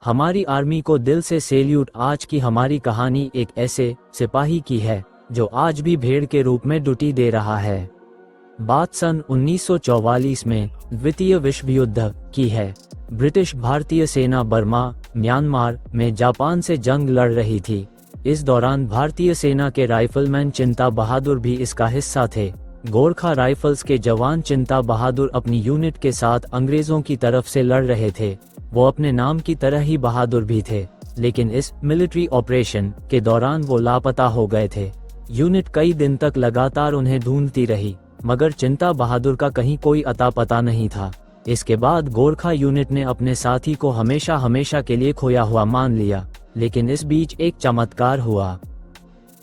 हमारी आर्मी को दिल से सैल्यूट। आज की हमारी कहानी एक ऐसे सिपाही की है जो आज भी भेड़ के रूप में ड्यूटी दे रहा है। बात सन 1944 में द्वितीय विश्व युद्ध की है। ब्रिटिश भारतीय सेना बर्मा, म्यांमार में जापान से जंग लड़ रही थी। इस दौरान भारतीय सेना के राइफलमैन चिंता बहादुर भी इसका हिस्सा थे। गोरखा राइफल्स के जवान चिंता बहादुर अपनी यूनिट के साथ अंग्रेजों की तरफ से लड़ रहे थे। वो अपने नाम की तरह ही बहादुर भी थे, लेकिन इस मिलिट्री ऑपरेशन के दौरान वो लापता हो गए थे। यूनिट कई दिन तक लगातार उन्हें ढूंढती रही, मगर चिंता बहादुर का कहीं कोई अता पता नहीं था। इसके बाद गोरखा यूनिट ने अपने साथी को हमेशा हमेशा के लिए खोया हुआ मान लिया, लेकिन इस बीच एक चमत्कार हुआ।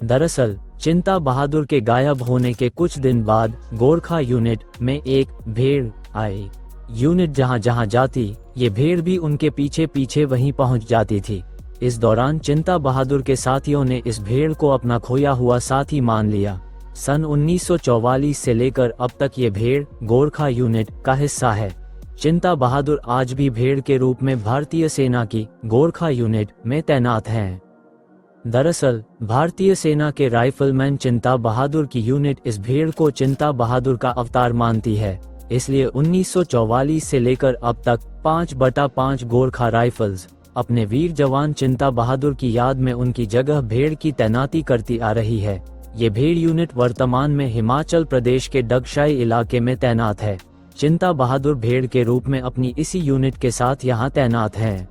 दरअसल चिंता बहादुर के गायब होने के कुछ दिन बाद गोरखा यूनिट में एक भेड़ आई। यूनिट जहां जहां जाती, ये भेड़ भी उनके पीछे पीछे वहीं पहुंच जाती थी। इस दौरान चिंता बहादुर के साथियों ने इस भेड़ को अपना खोया हुआ साथी मान लिया। सन 1944 से लेकर अब तक ये भेड़ गोरखा यूनिट का हिस्सा है। चिंता बहादुर आज भी भेड़ के रूप में भारतीय सेना की गोरखा यूनिट में तैनात हैं। दरअसल भारतीय सेना के राइफलमैन चिंता बहादुर की यूनिट इस भेड़ को चिंता बहादुर का अवतार मानती है। इसलिए 1944 से लेकर अब तक 5/5 गोरखा राइफल्स अपने वीर जवान चिंता बहादुर की याद में उनकी जगह भेड़ की तैनाती करती आ रही है। ये भेड़ यूनिट वर्तमान में हिमाचल प्रदेश के डगशाई इलाके में तैनात है। चिंता बहादुर भेड़ के रूप में अपनी इसी यूनिट के साथ यहाँ तैनात हैं।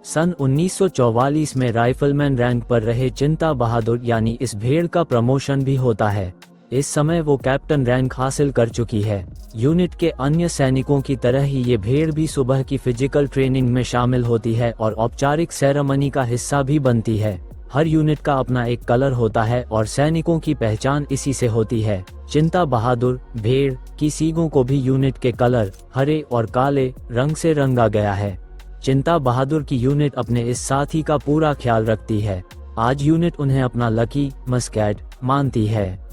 सन 1944 में राइफलमैन रैंक पर रहे चिंता बहादुर यानी इस भेड़ का प्रमोशन भी होता है। इस समय वो कैप्टन रैंक हासिल कर चुकी है। यूनिट के अन्य सैनिकों की तरह ही ये भेड़ भी सुबह की फिजिकल ट्रेनिंग में शामिल होती है और औपचारिक सेरेमनी का हिस्सा भी बनती है। हर यूनिट का अपना एक कलर होता है और सैनिकों की पहचान इसी से होती है। चिंता बहादुर भेड़ की सींगों को भी यूनिट के कलर हरे और काले रंग से रंगा गया है। चिंता बहादुर की यूनिट अपने इस साथी का पूरा ख्याल रखती है। आज यूनिट उन्हें अपना लकी मस्कैट मानती है।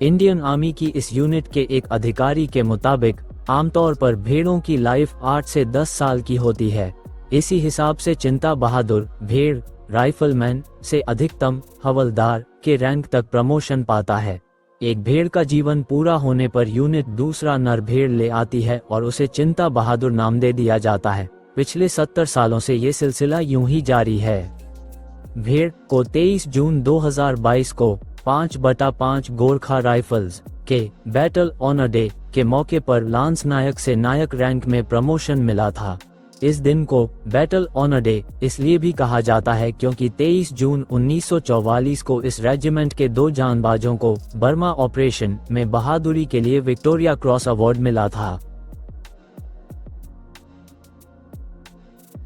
इंडियन आर्मी की इस यूनिट के एक अधिकारी के मुताबिक आमतौर पर भेड़ों की लाइफ 8 से 10 साल की होती है। इसी हिसाब से चिंता बहादुर भेड़ राइफलमैन से अधिकतम हवलदार के रैंक तक प्रमोशन पाता है। एक भेड़ का जीवन पूरा होने पर यूनिट दूसरा नर भेड़ ले आती है और उसे चिंता बहादुर नाम दे दिया जाता है। पिछले 70 सालों से ये सिलसिला यूं ही जारी है। भेड़ को 23 जून 2022 को 5/5 गोरखा राइफल्स के बैटल ऑनर डे के मौके पर लांस नायक से नायक रैंक में प्रमोशन मिला था। इस दिन को बैटल ऑनर डे इसलिए भी कहा जाता है क्योंकि 23 जून 1944 को इस रेजिमेंट के 2 जानबाजों को बर्मा ऑपरेशन में बहादुरी के लिए विक्टोरिया क्रॉस अवार्ड मिला था।